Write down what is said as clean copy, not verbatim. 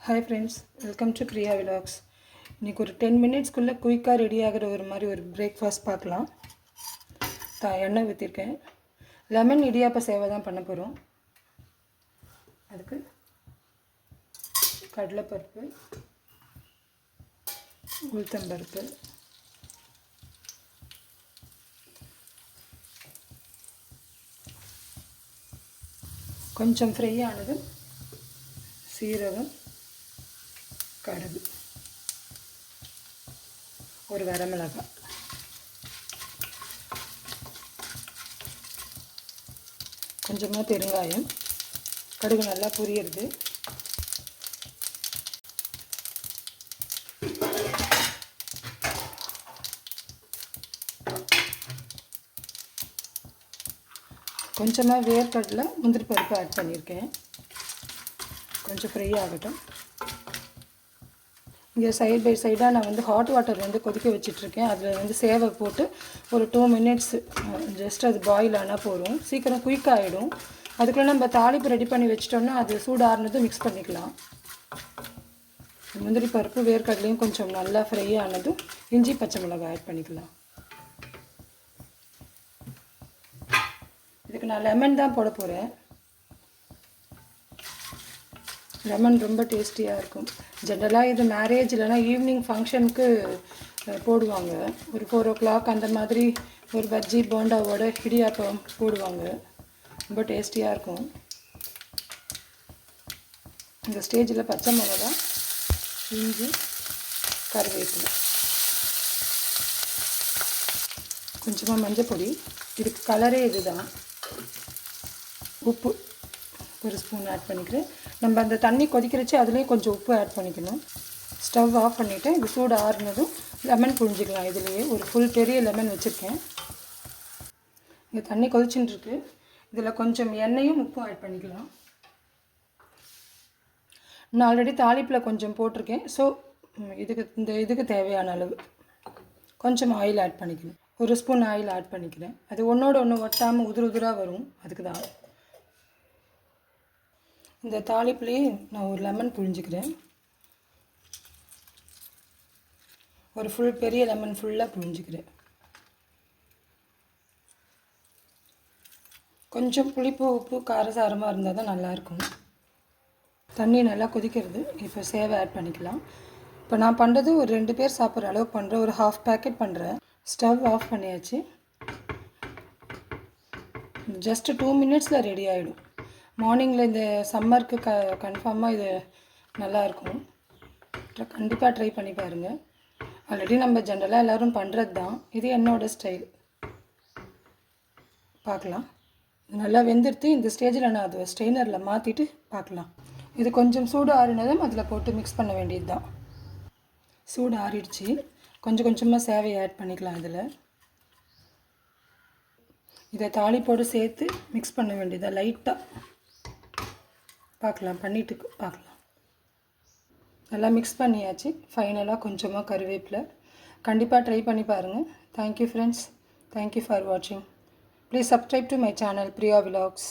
Hi friends, welcome to Kriya Vlogs. இன்னைக்கு ஒரு 10 மினிட்ஸ்க்குள்ளே குயிக்காக ரெடி ஆகிற ஒரு பிரேக்ஃபாஸ்ட் பார்க்கலாம். எண்ணெய் ஊற்றிருக்கேன். லெமன் இடியாப்ப சேவை தான் பண்ண போகிறோம். அதுக்கு கடலைப்பருப்பு, உளுத்தம்பருப்பு, கொஞ்சம் ஃப்ரை ஆனது சீரகம், கடுகு, ஒரு வரமிளகாய், கொஞ்சமாக பெருங்காயம், கடுகு நல்லா பொரியுறது. கொஞ்சமாக வேர்க்கடலை முந்திரி பருப்பு ஆட் பண்ணியிருக்கேன். கொஞ்சம் ஃப்ரை ஆகட்டும். இங்கே சைட் பை சைடாக நான் ஹாட் வாட்டர் கொதிக்க வச்சிட்ருக்கேன். அதில் சேவை போட்டு ஒரு 2 மினிட்ஸ் ஜஸ்ட் அது பாயில் ஆனால் போதும். சீக்கிரம் குயிக் ஆகிடும். அதுக்குள்ளே நம்ம தாளிப்பு ரெடி பண்ணி வச்சிட்டோம்னா அது சூடாறுனதும் மிக்ஸ் பண்ணிக்கலாம். முந்திரி பருப்பு வேர்க்கடலையும் கொஞ்சம் நல்லா ஃப்ரை ஆனதும் இஞ்சி பச்சை மிளகாய் ஆட் பண்ணிக்கலாம். இதுக்கு நான் லெமன் தான் போட போகிறேன். லெமன் ரொம்ப டேஸ்டியாக இருக்கும். ஜென்ரலாக இது மேரேஜ் இல்லைனா ஈவினிங் ஃபங்க்ஷனுக்கு போடுவாங்க. ஒரு 4 o'clock அந்த மாதிரி ஒரு பஜ்ஜி போண்டாவோட இடியாப்பம் போடுவாங்க. ரொம்ப டேஸ்டியாக இருக்கும். இந்த ஸ்டேஜில் பச்சை மிளகா, இஞ்சி, கருவேப்பிலை, கொஞ்சமாக மஞ்சள் பொடி, இதுக்கு கலரே இதுதான். உப்பு ஒரு ஸ்பூன் ஆட் பண்ணிக்கிறேன். நம்ம அந்த தண்ணி கொதிக்கிறச்சு அதுலேயும் கொஞ்சம் உப்பு ஆட் பண்ணிக்கணும். ஸ்டவ் ஆஃப் பண்ணிவிட்டு இது சூடு ஆறுனதும் லெமன் புழிஞ்சிக்கலாம். இதுலேயே ஒரு ஃபுல் பெரிய லெமன் வச்சுருக்கேன். இங்கே தண்ணி கொதிச்சுட்டு இருக்கு. இதில் கொஞ்சம் எண்ணெயும் உப்பும் ஆட் பண்ணிக்கலாம். நான் ஆல்ரெடி தாளிப்பில் கொஞ்சம் போட்டிருக்கேன். ஸோ இதுக்கு தேவையான அளவு கொஞ்சம் ஆயில் ஆட் பண்ணிக்கணும். ஒரு ஸ்பூன் ஆயில் ஆட் பண்ணிக்கிறேன். அது ஒன்றோட ஒன்று ஒட்டாமல் உதிராக வரும். அதுக்கு தான் இந்த தாளிப்புலேயே நான் ஒரு லெமன் புழிஞ்சிக்கிறேன். ஒரு ஃபுல் பெரிய லெமன் ஃபுல்லாக புழிஞ்சிக்கிறேன். கொஞ்சம் புளிப்பு உப்பு காரசாரமாக இருந்தால் தான் நல்லாயிருக்கும். தண்ணி நல்லா கொதிக்கிறது. இப்போ சேவை ஆட் பண்ணிக்கலாம். இப்போ நான் பண்ணுறது ஒரு 2 பேர் சாப்பிட்ற அளவுக்கு பண்ணுறேன். ஒரு 1/2 பேக்கெட் பண்ணுறேன். ஸ்டவ் ஆஃப் பண்ணியாச்சு. ஜஸ்ட்டு 2 மினிட்ஸில் ரெடி ஆகிடும். மார்னிங்கில் இந்த சம்மருக்கு கன்ஃபார்மாக இது நல்லாயிருக்கும். கண்டிப்பாக ட்ரை பண்ணி பாருங்கள். ஆல்ரெடி நம்ம ஜென்ரலாக எல்லோரும் பண்ணுறது தான். இது என்னோடய ஸ்டைல். பார்க்கலாம். இது நல்லா வெந்துடுத்து. இந்த ஸ்டேஜில் நான் அதை ஸ்ட்ரெயினரில் மாற்றிட்டு பார்க்கலாம். இது கொஞ்சம் சூடு ஆறினதும் அதில் போட்டு மிக்ஸ் பண்ண வேண்டியது தான். சூடு ஆறிடுச்சு. கொஞ்சம் கொஞ்சமாக சேவையை ஆட் பண்ணிக்கலாம். இதை தாளிப்போடு சேர்த்து மிக்ஸ் பண்ண வேண்டியதாக லைட்டாக பார்க்கலாம். பண்ணிவிட்டு பார்க்கலாம். நல்லா மிக்ஸ் பண்ணியாச்சு. ஃபைனலாக கொஞ்சமாக கருவேப்பிலை. கண்டிப்பாக ட்ரை பண்ணி பாருங்கள். Thank you friends. தேங்க்யூ ஃபார் வாட்சிங். Please subscribe to my channel Priya Vlogs.